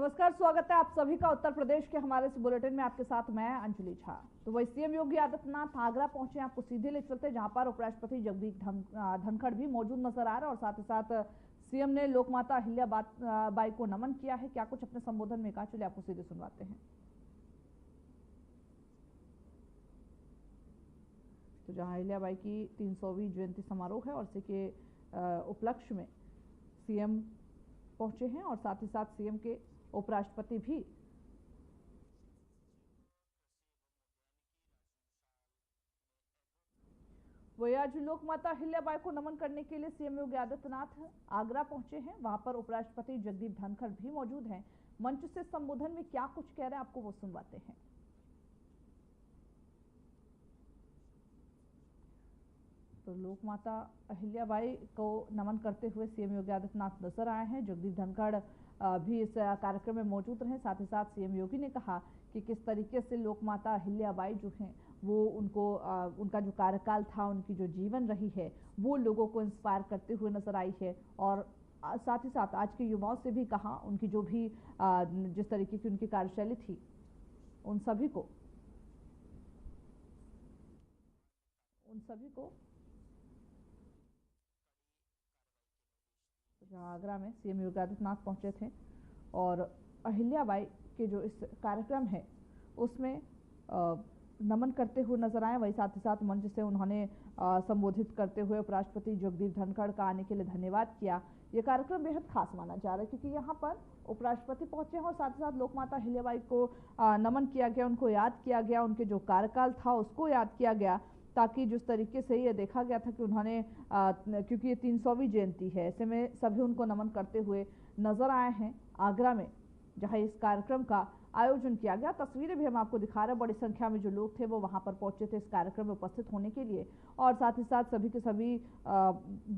नमस्कार, स्वागत है आप सभी का उत्तर प्रदेश के हमारे इस बुलेटिन में। आपके साथ मैं अंजलि झा। तो वही सीएम योगी आदित्यनाथ आगरा पहुंचे। आपको सीधे ले चलते जहां पर उपराष्ट्रपति जगदीप धनखड़ भी मौजूद नजर आ रहे हैं और साथ ही साथ सीएम ने लोकमाता अहिल्याबाई को नमन किया है। क्या कुछ अपने संबोधन में कहा, चलिए आपको सीधे सुनवाते हैं। तो जहां अहिल्याबाई की 300वीं जयंती समारोह है और इसी के उपलक्ष्य में सीएम पहुंचे हैं और साथ ही साथ सीएम के उपराष्ट्रपति भी। वही आज लोकमाता अहिल्याबाई को नमन करने के लिए सीएम योगी आदित्यनाथ आगरा पहुंचे हैं। वहां पर उपराष्ट्रपति जगदीप धनखड़ भी मौजूद हैं। मंच से संबोधन में क्या कुछ कह रहे हैं, आपको वो सुनवाते हैं। तो लोकमाता अहिल्याबाई को नमन करते हुए सीएम योगी आदित्यनाथ नजर आए हैं। जगदीप धनखड़ भी इस कार्यक्रम में मौजूद रहे। साथ ही साथ सीएम योगी ने कहा कि किस तरीके से लोकमाता अहिल्याबाई जो हैं वो उनका जो कार्यकाल था, उनकी जो जीवन रही है वो लोगों को इंस्पायर करते हुए नजर आई है। और साथ ही साथ आज के युवाओं से भी कहा, उनकी जो भी जिस तरीके की उनकी कार्यशैली थी उन सभी को आगरा में सीएम योगी आदित्यनाथ पहुंचे थे और अहिल्याबाई के जो इस कार्यक्रम है उसमें नमन करते हुए नजर आए। वही साथ ही साथ मंच से उन्होंने संबोधित करते हुए उपराष्ट्रपति जगदीप धनखड़ का आने के लिए धन्यवाद किया। ये कार्यक्रम बेहद खास माना जा रहा है क्योंकि यहाँ पर उपराष्ट्रपति पहुंचे हैं और साथ ही साथ लोकमाता अहिल्याबाई को नमन किया गया, उनको याद किया गया, उनके जो कार्यकाल था उसको याद किया गया, ताकि जिस तरीके से ये देखा गया था कि उन्होंने क्योंकि ये 300वीं जयंती है, ऐसे में सभी उनको नमन करते हुए नजर आए हैं आगरा में जहां इस कार्यक्रम का आयोजन किया गया। तस्वीरें भी हम आपको दिखा रहे हैं। बड़ी संख्या में जो लोग थे वो वहां पर पहुंचे थे इस कार्यक्रम में उपस्थित होने के लिए और साथ ही साथ सभी के सभी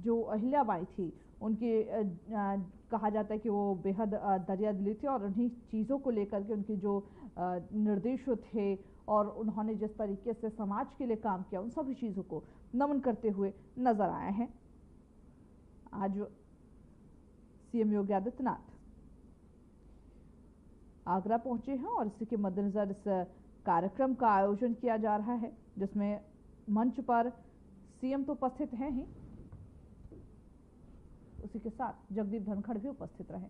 जो अहिल्याबाई थी उनकी कहा जाता है कि वो बेहद दरिया दिली थी और उन्हीं चीज़ों को लेकर के उनकी जो निर्देश थे और उन्होंने जिस तरीके से समाज के लिए काम किया उन सभी चीज़ों को नमन करते हुए नजर आए हैं। आज सीएम योगी आदित्यनाथ आगरा पहुंचे हैं और इसी के मद्देनजर इस कार्यक्रम का आयोजन किया जा रहा है जिसमें मंच पर सीएम तो उपस्थित हैं ही, उसी के साथ जगदीप धनखड़ भी उपस्थित रहे।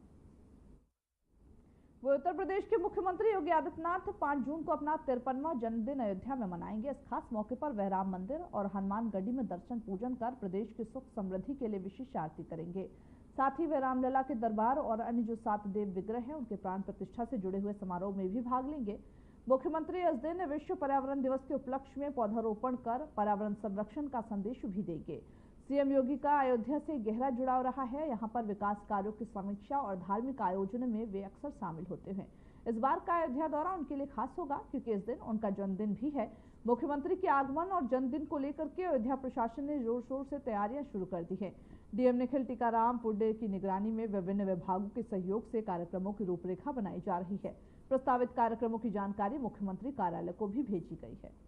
वो उत्तर प्रदेश के मुख्यमंत्री योगी आदित्यनाथ 5 जून को अपना 53वां जन्मदिन अयोध्या में मनाएंगे। इस खास मौके पर वह राम मंदिर और हनुमान गढ़ी में दर्शन पूजन कर प्रदेश की सुख समृद्धि के लिए विशेष आरती करेंगे। साथ ही वे रामलला के दरबार और अन्य जो 7 देव विग्रह हैं उनके प्राण प्रतिष्ठा से जुड़े हुए समारोह में भी भाग लेंगे। मुख्यमंत्री इस दिन विश्व पर्यावरण दिवस के उपलक्ष्य में पौधारोपण कर पर्यावरण संरक्षण का संदेश भी देंगे। सीएम योगी का अयोध्या से गहरा जुड़ाव रहा है। यहाँ पर विकास कार्यों की समीक्षा और धार्मिक आयोजन में वे अक्सर शामिल होते हैं। इस बार का अयोध्या दौरा उनके लिए खास होगा क्योंकि इस दिन उनका जन्मदिन भी है। मुख्यमंत्री के आगमन और जन्मदिन को लेकर के अयोध्या प्रशासन ने जोर शोर से तैयारियां शुरू कर दी है। डीएम निखिल टीकाराम पुंडे की निगरानी में विभिन्न विभागों के सहयोग से कार्यक्रमों की रूपरेखा बनाई जा रही है। प्रस्तावित कार्यक्रमों की जानकारी मुख्यमंत्री कार्यालय को भी भेजी गई है।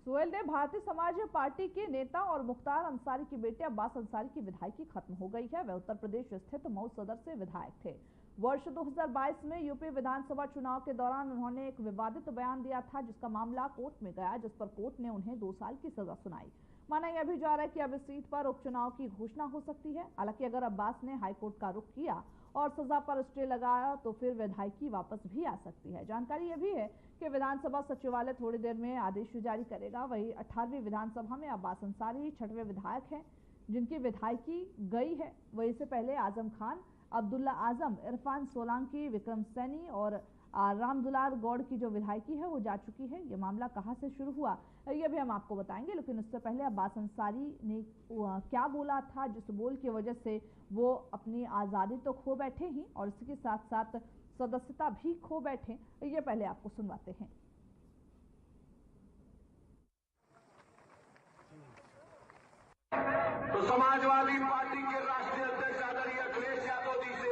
सुहेल ने भारतीय समाज पार्टी के नेता और मुख्तार अंसारी की बेटे अब्बास अंसारी की विधायकी खत्म हो गई है। वे उत्तर प्रदेश स्थित मऊ सदर से विधायक थे। वर्ष 2022 में यूपी विधानसभा चुनाव के दौरान उन्होंने एक विवादित बयान दिया था जिसका मामला कोर्ट में गया, जिस पर कोर्ट ने उन्हें 2 साल की सजा सुनाई। माना यह भी जा रहा है कि अब इस सीट पर उपचुनाव की घोषणा हो सकती है। हालांकि अगर अब्बास ने हाईकोर्ट का रुख किया और सजा पर स्टे लगाया तो फिर विधायकी वापस भी आ सकती है। जानकारी यह भी है कि विधानसभा सचिवालय थोड़ी देर में आदेश जारी करेगा। वही 18वीं विधानसभा में अब्बास अंसारी 6वें विधायक हैं जिनकी विधायकी गई है। वही से पहले आजम खान, अब्दुल्ला आजम, इरफान सोलंकी, विक्रम सैनी और रामदुलार गौड़ की जो विधायकी है वो जा चुकी है। ये मामला कहां से शुरू हुआ ये भी हम आपको बताएंगे, लेकिन उससे पहले अब्बास अंसारी ने क्या बोला था जिस बोल की वजह से वो अपनी आज़ादी तो खो बैठे ही और इसके साथ साथ सदस्यता भी खो बैठे, ये पहले आपको सुनवाते हैं। तो समाजवादी पार्टी के राष्ट्रीय अध्यक्ष आदरणीय अखिलेश यादव जी से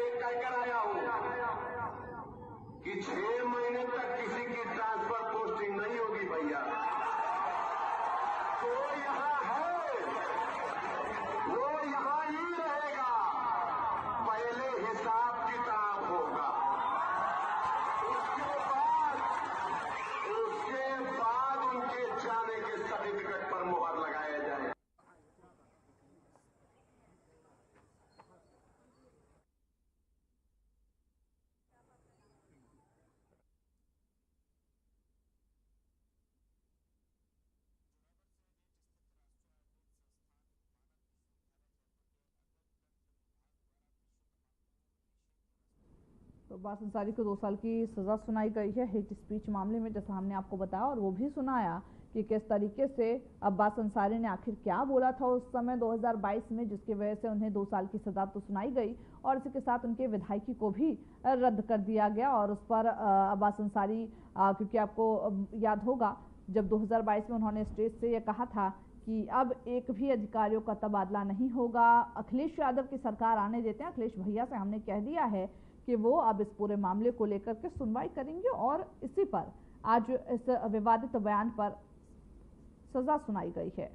तो अब्बास अंसारी को 2 साल की सजा सुनाई गई है हेट स्पीच मामले में, जैसा हमने आपको बताया और वो भी सुनाया कि किस तरीके से अब्बास अंसारी ने आखिर क्या बोला था उस समय 2022 में, जिसकी वजह से उन्हें 2 साल की सजा तो सुनाई गई और इसी के साथ उनके विधायकी को भी रद्द कर दिया गया। और उस पर अब्बास अंसारी, क्योंकि आपको याद होगा जब 2022 में उन्होंने स्टेज से ये कहा था कि अब एक भी अधिकारियों का तबादला नहीं होगा, अखिलेश यादव की सरकार आने देते हैं, अखिलेश भैया से हमने कह दिया है कि वो अब इस पूरे मामले को लेकर के सुनवाई करेंगे और इसी पर आज इस विवादित बयान पर सजा सुनाई गई है।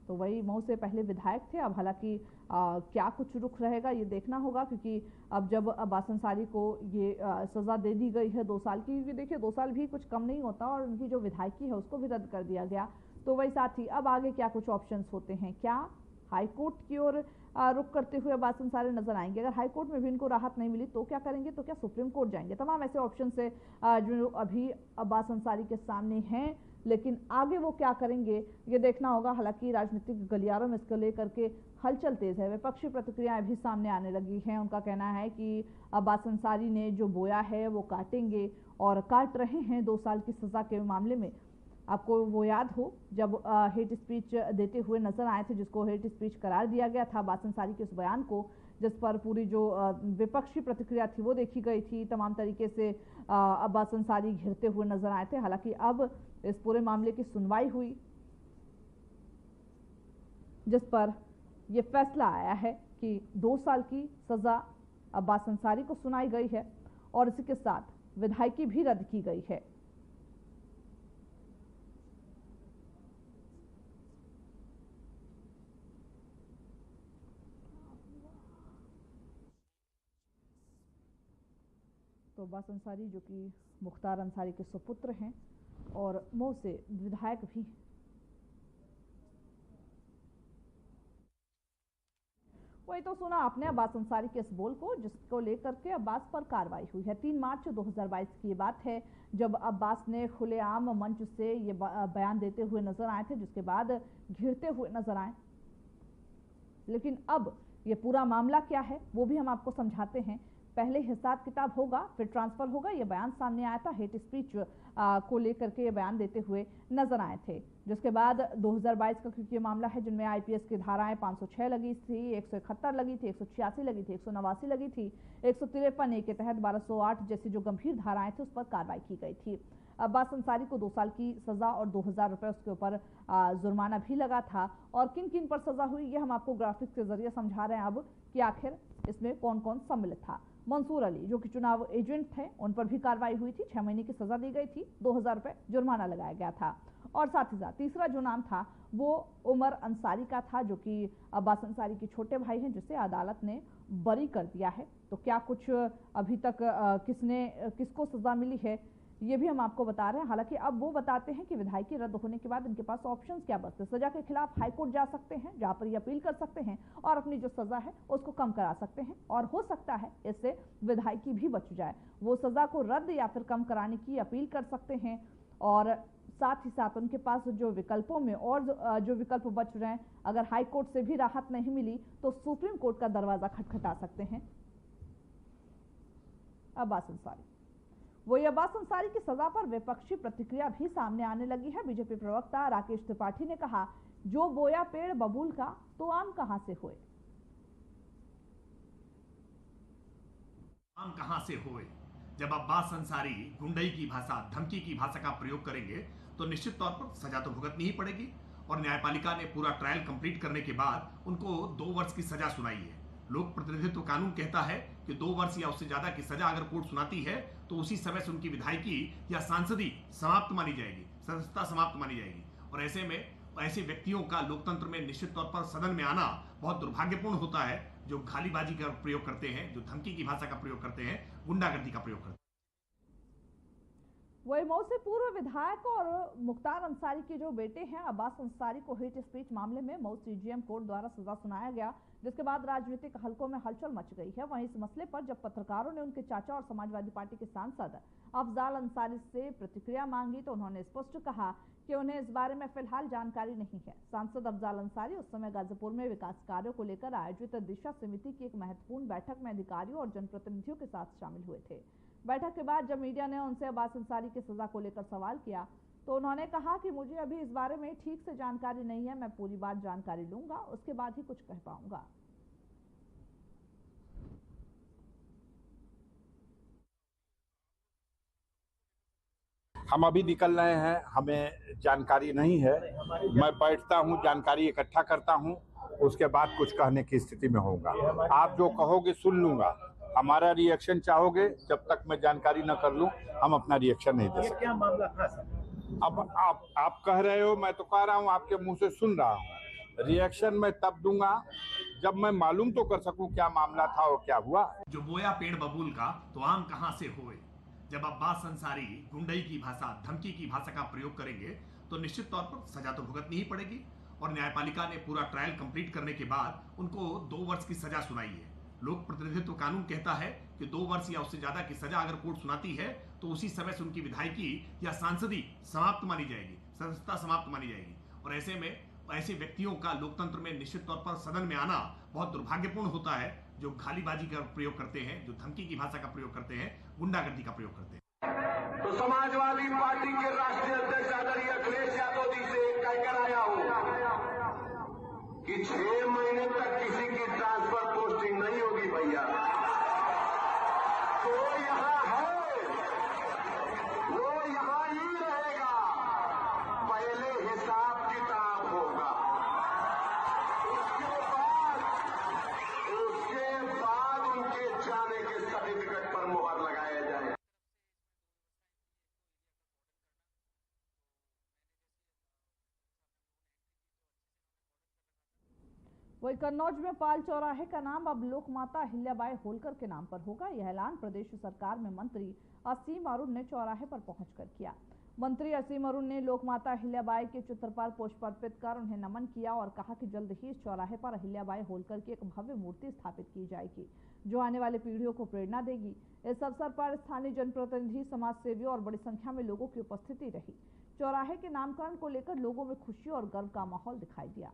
तो वही मऊ से पहले विधायक थे, अब हालांकि क्या कुछ रुख रहेगा ये देखना होगा, क्योंकि अब जब अब्बास अंसारी को ये सजा दे दी गई है 2 साल की, क्योंकि देखिए 2 साल भी कुछ कम नहीं होता और उनकी जो विधायकी है उसको भी रद्द कर दिया गया। तो वही साथ ही अब आगे क्या कुछ ऑप्शंस होते हैं, क्या हाईकोर्ट की ओर रुख करते हुए अब्बास अंसारी नजर आएंगे, अगर हाईकोर्ट में भी इनको राहत नहीं मिली तो क्या करेंगे, तो क्या सुप्रीम कोर्ट जाएंगे, तमाम ऐसे ऑप्शन से जो अभी अब्बास अंसारी के सामने हैं। लेकिन आगे वो क्या करेंगे ये देखना होगा। हालांकि राजनीतिक गलियारों में इसको लेकर के हलचल तेज है, विपक्षी प्रतिक्रियाएं भी सामने आने लगी हैं। उनका कहना है कि अब्बास अंसारी ने जो बोया है वो काटेंगे और काट रहे हैं 2 साल की सजा के मामले में। आपको वो याद हो जब हेट स्पीच देते हुए नजर आए थे, जिसको हेट स्पीच करार दिया गया था अब्बास अंसारी के उस बयान को, जिस पर पूरी जो विपक्षी प्रतिक्रिया थी वो देखी गई थी। तमाम तरीके से अब्बास अंसारी घिरते हुए नजर आए थे। हालांकि अब इस पूरे मामले की सुनवाई हुई, जिस पर यह फैसला आया है कि 2 साल की सजा अब्बास अंसारी को सुनाई गई है और इसी के साथ विधायकी भी रद्द की गई है। तो अब्बास अंसारी जो कि मुख्तार अंसारी के सुपुत्र हैं और मऊ से विधायक भी। वही तो सुना आपने अब्बास अंसारी के इस बोल को, जिसको लेकर के अब्बास पर कार्रवाई हुई है। 3 मार्च 2022 की बात है जब अब्बास ने खुलेआम मंच से ये बयान देते हुए नजर आए थे, जिसके बाद घिरते हुए नजर आए। लेकिन अब ये पूरा मामला क्या है वो भी हम आपको समझाते हैं। पहले हिसाब किताब होगा, फिर ट्रांसफर होगा। ये बयान सामने आया था, हेट स्पीच को लेकर के ये बयान देते हुए नजर आए थे, जिसके बाद 2022 का क्योंकि ये मामला है जिनमें आईपीएस की धाराएं 506 लगी थी, 171 लगी थी, 186 लगी थी, 189 लगी थी, 153 के तहत 1208 जैसी जो गंभीर धाराएं थी उस पर कार्रवाई की गई थी। अब्बास अंसारी को 2 साल की सजा और 2000 रुपए उसके ऊपर जुर्माना भी लगा था। और किन किन पर सजा हुई ये हम आपको ग्राफिक्स के जरिए समझा रहे हैं अब कि आखिर इसमें कौन कौन सम्मिलित था। मंसूर अली जो कि चुनाव एजेंट थे, उन पर भी कार्रवाई हुई थी, 6 महीने की सजा दी गई थी, 2000 रुपए जुर्माना लगाया गया था। और साथ ही साथ तीसरा जो नाम था वो उमर अंसारी का था, जो कि अब्बास अंसारी के छोटे भाई हैं, जिसे अदालत ने बरी कर दिया है। तो क्या कुछ अभी तक किसको सजा मिली है ये भी हम आपको बता रहे हैं। हालांकि अब वो बताते हैं कि विधायकी रद्द होने के बाद इनके पास ऑप्शंस क्या बचते हैं। सजा के खिलाफ हाईकोर्ट जा सकते हैं, जहां पर ये अपील कर सकते हैं और अपनी जो सजा है उसको कम करा सकते हैं, और हो सकता है इससे विधायकी भी बच जाए। वो सजा को रद्द या फिर कम कराने की अपील कर सकते हैं। और साथ ही साथ उनके पास जो विकल्पों में और जो विकल्प बच रहे हैं, अगर हाईकोर्ट से भी राहत नहीं मिली तो सुप्रीम कोर्ट का दरवाजा खटखटा सकते हैं अब्बास अंसारी। वही अब्बास अंसारी की सजा पर विपक्षी प्रतिक्रिया भी सामने आने लगी है। बीजेपी प्रवक्ता राकेश त्रिपाठी ने कहा, जो बोया पेड़ बबूल का तो आम कहां से हुए। आम कहां से हुए? जब अब्बास अंसारी गुंडई की भाषा, धमकी की भाषा का प्रयोग करेंगे तो निश्चित तौर पर सजा तो भुगतनी ही पड़ेगी। और न्यायपालिका ने पूरा ट्रायल कंप्लीट करने के बाद उनको 2 वर्ष की सजा सुनाई है। लोक प्रतिनिधित्व कानून कहता है कि 2 वर्ष या उससे ज्यादा की सजा अगर कोर्ट सुनाती है तो उसी समय से उनकी विधायकी या सांसदी समाप्त मानी जाएगी, सदस्यता समाप्त मानी जाएगी। और ऐसे में ऐसे व्यक्तियों का लोकतंत्र में निश्चित तौर पर सदन में आना बहुत दुर्भाग्यपूर्ण होता है, जो गालीबाजी का प्रयोग करते हैं, जो धमकी की भाषा का प्रयोग करते हैं, गुंडागर्दी का प्रयोग करते हैं। वही मऊ से पूर्व विधायक और मुख्तार अंसारी के जो बेटे हैं अब्बास अंसारी को हेट स्पीच मामले में मऊ सीजीएम कोर्ट द्वारा सजा सुनाया गया, जिसके बाद राजनीतिक हलकों में हलचल मच गई है। वहीं इस मसले पर जब पत्रकारों ने उनके चाचा और समाजवादी पार्टी के सांसद अफजाल अंसारी से प्रतिक्रिया मांगी तो उन्होंने स्पष्ट कहा कि उन्हें इस बारे में फिलहाल जानकारी नहीं है। सांसद अफजाल अंसारी उस समय गाजीपुर में विकास कार्यों को लेकर आयोजित दिशा समिति की एक महत्वपूर्ण बैठक में अधिकारियों और जनप्रतिनिधियों के साथ शामिल हुए थे। बैठक के बाद जब मीडिया ने उनसे अब्बास अंसारी की सजा को लेकर सवाल किया तो उन्होंने कहा कि मुझे अभी इस बारे में ठीक से जानकारी नहीं है, मैं पूरी बात जानकारी लूंगा, उसके बाद ही कुछ कह पाऊंगा। हम अभी निकल रहे हैं, हमें जानकारी नहीं है। मैं बैठता हूं, जानकारी इकट्ठा करता हूं, उसके बाद कुछ कहने की स्थिति में होऊंगा। आप जो कहोगे सुन लूंगा। हमारा रिएक्शन चाहोगे, जब तक मैं जानकारी न कर लूं हम अपना रिएक्शन नहीं दे सकते। क्या मामला था सर? अब आप कह रहे हो, मैं तो कह रहा हूं, आपके मुंह से सुन रहा हूं। रिएक्शन मैं तब दूंगा जब मैं मालूम तो कर सकूं क्या मामला था और क्या हुआ। जो बोया पेड़ बबूल का तो आम कहां से होए। जब अब्बास अंसारी गुंडई की भाषा, धमकी की भाषा का प्रयोग करेंगे तो निश्चित तौर पर सजा तो भुगतनी ही पड़ेगी। और न्यायपालिका ने पूरा ट्रायल कंप्लीट करने के बाद उनको 2 वर्ष की सजा सुनाई है। लोक प्रतिनिधित्व कानून कहता है कि 2 वर्ष या उससे ज्यादा की सजा अगर कोर्ट सुनाती है तो उसी समय से उनकी विधायकी या सांसदी समाप्त मानी जाएगी, सदस्यता समाप्त मानी जाएगी। और ऐसे में ऐसे व्यक्तियों का लोकतंत्र में निश्चित तौर पर सदन में आना बहुत दुर्भाग्यपूर्ण होता है, जो गालीबाजी का प्रयोग करते हैं, जो धमकी की भाषा का प्रयोग करते हैं, गुंडागर्दी का प्रयोग करते हैं। तो समाजवादी पार्टी के राष्ट्रीय अध्यक्ष आदरणीय अखिलेश यादव जी से कहकर आया हूं कि 6 महीने तक किसी की ट्रांसफर पोस्टिंग नहीं होगी भैया। तो यहां है, वो यहां ही रहेगा, पहले हिसाब किताब होगा, उसके बाद उनके जाने के सर्टिफिकेट पर मुहर लगाया जाए। वही कन्नौज में पाल चौराहे का नाम अब लोकमाता अहिल्याबाई होलकर के नाम पर होगा। यह ऐलान प्रदेश सरकार में मंत्री असीम अरुण ने चौराहे पर पहुंचकर किया। मंत्री असीम अरुण ने लोकमाता अहिल्याबाई के चित्र पर पुष्प अर्पित कर उन्हें नमन किया और कहा कि जल्द ही इस चौराहे पर अहिल्याबाई होलकर की एक भव्य मूर्ति स्थापित की जाएगी, जो आने वाली पीढ़ियों को प्रेरणा देगी। इस अवसर पर स्थानीय जनप्रतिनिधि, समाजसेवियों और बड़ी संख्या में लोगों की उपस्थिति रही। चौराहे के नामकरण को लेकर लोगों में खुशी और गर्व का माहौल दिखाई दिया।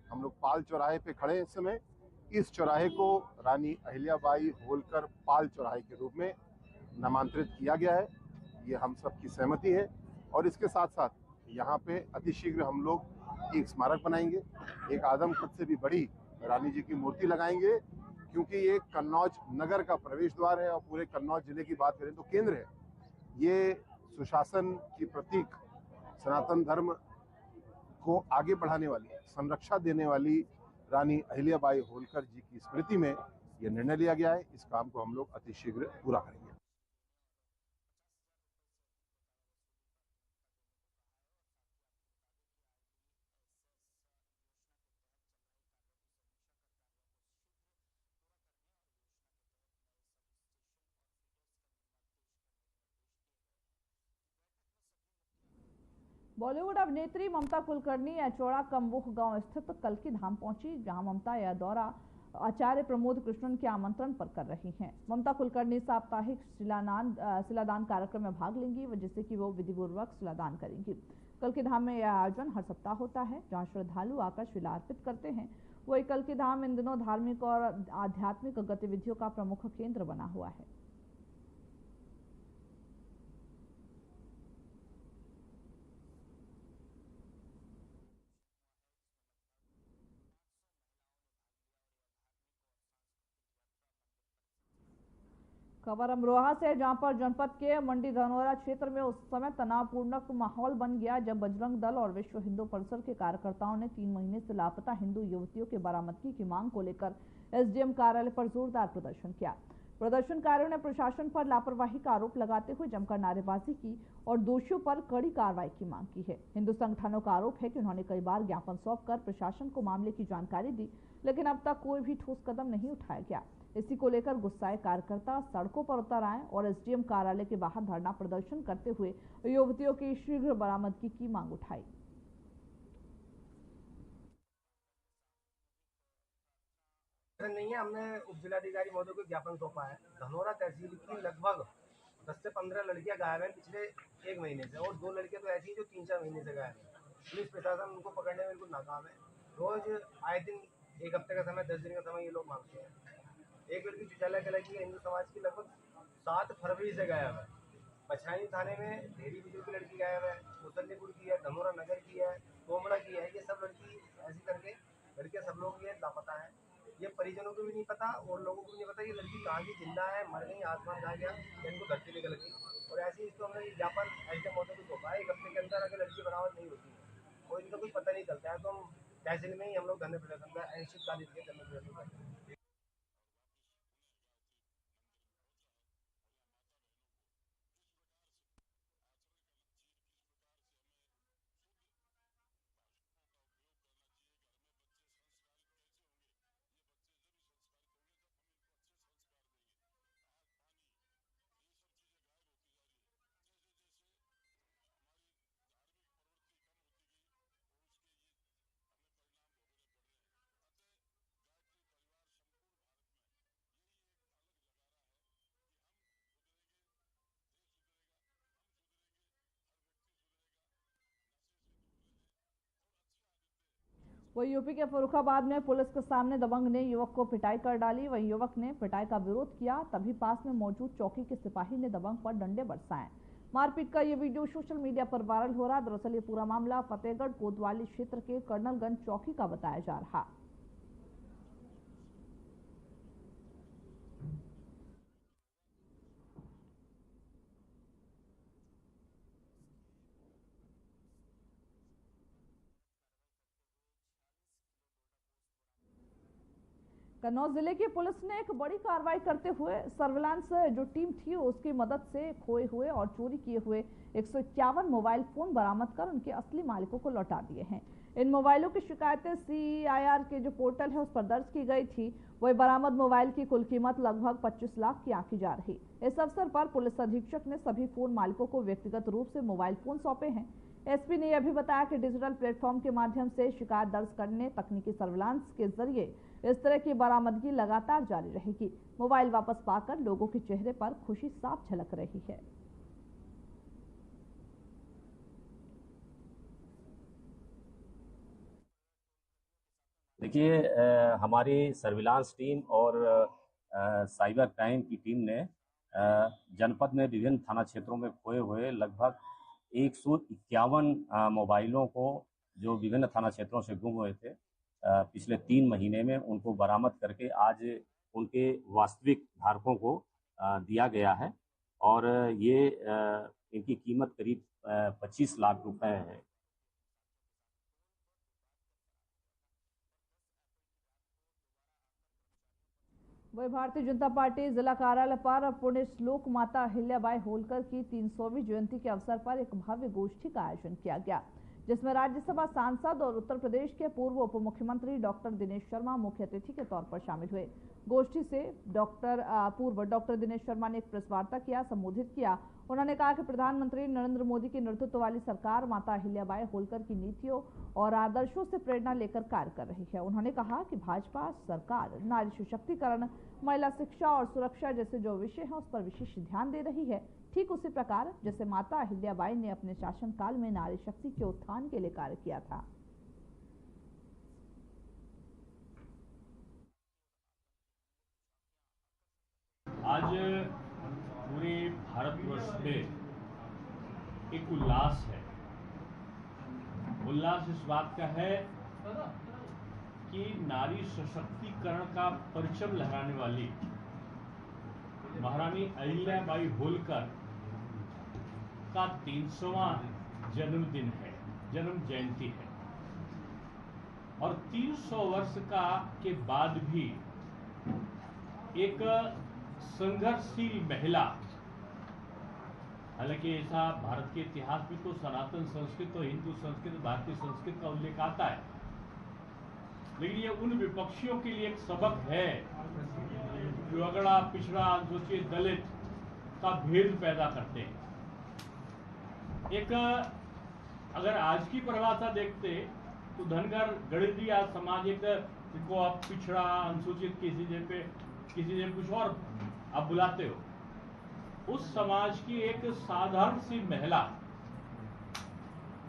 हम लोग पाल चौराहे पे खड़े हैं इस समय। इस चौराहे को रानी अहिल्याबाई होलकर पाल चौराहे के रूप में नामांतरित किया गया है। ये हम सब की सहमति है। और इसके साथ साथ यहाँ पे अतिशीघ्र हम लोग एक स्मारक बनाएंगे, एक आदमकद से भी बड़ी रानी जी की मूर्ति लगाएंगे, क्योंकि ये कन्नौज नगर का प्रवेश द्वार है और पूरे कन्नौज जिले की बात करें तो केंद्र है। ये सुशासन की प्रतीक, सनातन धर्म को आगे बढ़ाने वाली, संरक्षा देने वाली रानी अहिल्याबाई होलकर जी की स्मृति में यह निर्णय लिया गया है। इस काम को हम लोग अतिशीघ्र पूरा करेंगे। बॉलीवुड अभिनेत्री ममता कुलकर्णी अचौड़ा कम्बोह गांव स्थित कल्की धाम पहुंची, जहां ममता यह दौरा आचार्य प्रमोद कृष्णन के आमंत्रण पर कर रही हैं। ममता कुलकर्णी साप्ताहिक शिलादान कार्यक्रम में भाग लेंगी, जिससे कि वो विधिपूर्वक शिलादान करेंगी। कल्की धाम में यह आयोजन हर सप्ताह होता है, जहां श्रद्धालु आकर शिला अर्पित करते हैं। वही कल्की धाम इन दिनों धार्मिक और आध्यात्मिक गतिविधियों का प्रमुख केंद्र बना हुआ है। खबर अमरोहा से, जहां पर जनपद के मंडी धनौरा क्षेत्र में उस समय तनावपूर्ण माहौल बन गया जब बजरंग दल और विश्व हिंदू परिषद के कार्यकर्ताओं ने 3 महीने से लापता हिंदू युवतियों के बरामदगी की मांग को लेकर एसडीएम कार्यालय पर जोरदार प्रदर्शन किया। प्रदर्शनकारियों ने प्रशासन पर लापरवाही का आरोप लगाते हुए जमकर नारेबाजी की और दोषियों पर कड़ी कार्रवाई की मांग की है। हिंदू संगठनों का आरोप है कि उन्होंने कई बार ज्ञापन सौंपकर प्रशासन को मामले की जानकारी दी, लेकिन अब तक कोई भी ठोस कदम नहीं उठाया गया। इसी को लेकर गुस्साए कार्यकर्ता सड़कों पर उतर आए और एसडीएम कार्यालय के बाहर धरना प्रदर्शन करते हुए युवतियों की शीघ्र बरामदगी की मांग उठाई। नहीं है। हमने उप जिलाधिकारी महोदय को ज्ञापन सौंपा है। धनौरा तहसील की लगभग 10 से 15 लड़कियां गायब हैं पिछले 1 महीने से, और 2 लड़कियां तो ऐसी हैं जो 3-4 महीने से गायब हैं। पुलिस प्रशासन उनको पकड़ने में बिल्कुल नाकाम है। रोज आए दिन 1 हफ्ते का समय, 10 दिन का समय ये लोग मांगते हैं। एक लड़की चुचाला कला की हिंदू समाज की लगभग 7 फरवरी से गायब है। बछाई थाने में ढेरी बिजू की लड़की गायब है, मुसल्लीपुर की है, धनौरा नगर की है, तोमड़ा की है। ये सब लड़की ऐसी करके लड़कियां सब लोग ये लापता है। ये परिजनों को भी नहीं पता और लोगों को भी नहीं पता ये लड़की कहाँ की जिंदा है, मर गई, आसमान खा गया, इनको धरती निकल गई। और ऐसे ही इसको हमने ज्ञापन एसडीएम महोदय को सौंपा है। 1 हफ्ते के अंदर अगर लड़की बरामद नहीं होती है और इनका कुछ पता नहीं चलता है तो हम तहसील में ही हम लोग धरने प्रदर्शन का अनिश्चितकालीन के धरने प्रदर्शन करेंगे। वहीं यूपी के फर्रुखाबाद में पुलिस के सामने दबंग ने युवक को पिटाई कर डाली। वहीं युवक ने पिटाई का विरोध किया, तभी पास में मौजूद चौकी के सिपाही ने दबंग पर डंडे बरसाए। मारपीट का ये वीडियो सोशल मीडिया पर वायरल हो रहा। दरअसल ये पूरा मामला फतेहगढ़ कोतवाली क्षेत्र के कर्नलगंज चौकी का बताया जा रहा। कन्नौज जिले की पुलिस ने एक बड़ी कार्रवाई करते हुए सर्विलांस जो टीम थी उसकी मदद से खोए हुए और चोरी किए हुए 151 मोबाइल फोन बरामद कर उनके असली मालिकों को लौटा दिए हैं। इन मोबाइलों की शिकायतें CIR के जो पोर्टल है उस पर दर्ज की गई थी। वही बरामद मोबाइल की कुल कीमत लगभग 25 लाख की आंकी जा रही। इस अवसर पर पुलिस अधीक्षक ने सभी फोन मालिकों को व्यक्तिगत रूप से मोबाइल फोन सौंपे हैं। एसपी ने यह भी बताया कि डिजिटल प्लेटफॉर्म के माध्यम से शिकायत दर्ज करने, तकनीकी सर्विलांस के जरिए इस तरह की बरामदगी लगातार जारी रहेगी। मोबाइल वापस पाकर लोगों के चेहरे पर खुशी साफ झलक रही है। देखिए, हमारी सर्विलांस टीम और साइबर क्राइम की टीम ने जनपद में विभिन्न थाना क्षेत्रों में खोए हुए लगभग 151 मोबाइलों को, जो विभिन्न थाना क्षेत्रों से गुम हुए थे, पिछले 3 महीने में उनको बरामद करके आज उनके वास्तविक धारकों को दिया गया है। और ये इनकी कीमत करीब 25 लाख रुपए है। वही भारतीय जनता पार्टी जिला कार्यालय पर पुण्य श्लोक माता अहिल्याबाई होलकर की 300वीं जयंती के अवसर पर एक भव्य गोष्ठी का आयोजन किया गया, जिसमें राज्यसभा सांसद और उत्तर प्रदेश के पूर्व उप मुख्यमंत्री डॉक्टर दिनेश शर्मा मुख्य अतिथि के तौर पर शामिल हुए। गोष्ठी से पूर्व डॉक्टर दिनेश शर्मा ने एक प्रेस वार्ता किया, संबोधित किया। उन्होंने कहा कि प्रधानमंत्री नरेंद्र मोदी की नेतृत्व वाली सरकार माता अहिल्याबाई होलकर की नीतियों और आदर्शों से प्रेरणा लेकर कार्य कर रही है। उन्होंने कहा कि भाजपा सरकार नारी सशक्तिकरण, महिला शिक्षा और सुरक्षा जैसे जो विषय हैं उस पर विशेष ध्यान दे रही है। ठीक उसी प्रकार जैसे माता अहिल्याबाई ने अपने शासनकाल में नारी शक्ति के उत्थान के लिए कार्य किया था। आज पूरे भारतवर्ष में एक उल्लास है। उल्लास इस बात का है कि नारी सशक्तिकरण का परचम लहराने वाली महारानी अहिल्याबाई होलकर का 300वां जन्मदिन है, जन्म जयंती है। और 300 वर्ष के बाद भी एक संघर्षशील महिला, हालांकि ऐसा भारत के इतिहास में तो सनातन संस्कृत और हिंदू संस्कृत, भारतीय संस्कृत का उल्लेख आता है, लेकिन ये उन विपक्षियों के लिए एक सबक है जो अगड़ा, पिछड़ा, अनुसूचित, दलित का भेद पैदा करते हैं। एक अगर आज की परिभाषा देखते तो धनगर गणितीय समाज एक जिनको आप पिछड़ा, अनुसूचित, किसी जगह कुछ और आप बुलाते हो, उस समाज की एक साधारण सी महिला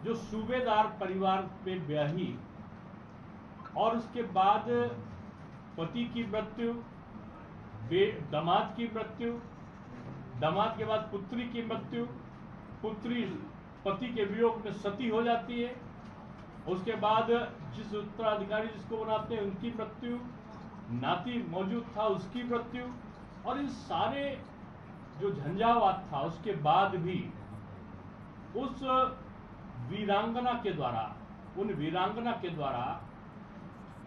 जो सूबेदार परिवार पे ब्याही और उसके बाद पति की मृत्यु, दामाद की मृत्यु, दामाद के बाद पुत्री की मृत्यु, पुत्री पति के वियोग में सती हो जाती है, उसके बाद जिस उत्तराधिकारी जिसको बनाते हैं उनकी मृत्यु, नाती मौजूद था उसकी मृत्यु, और इन सारे जो झंझावात था उसके बाद भी उस वीरांगना के द्वारा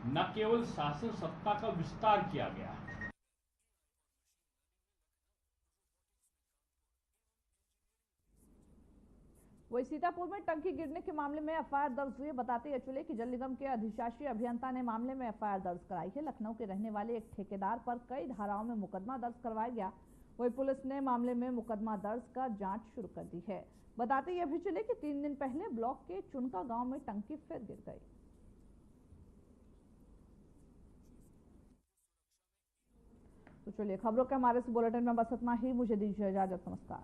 न केवल शासन सत्ता का विस्तार किया गया, वही सीतापुर में टंकी गिरने के मामले में एफआईआर दर्ज हुई। बताते ये चले कि जल निगम के अधिशासी अभियंता ने मामले में एफआईआर दर्ज कराई है। लखनऊ के रहने वाले एक ठेकेदार पर कई धाराओं में मुकदमा दर्ज करवाया गया। वही पुलिस ने मामले में मुकदमा दर्ज कर जांच शुरू कर दी है। बताते ये भी चले कि 3 दिन पहले ब्लॉक के चुनका गांव में टंकी फिर गिर गई। तो चलिए खबरों के हमारे इस बुलेटिन में बस इतना ही। मुझे दीजिए इजाजत। नमस्कार।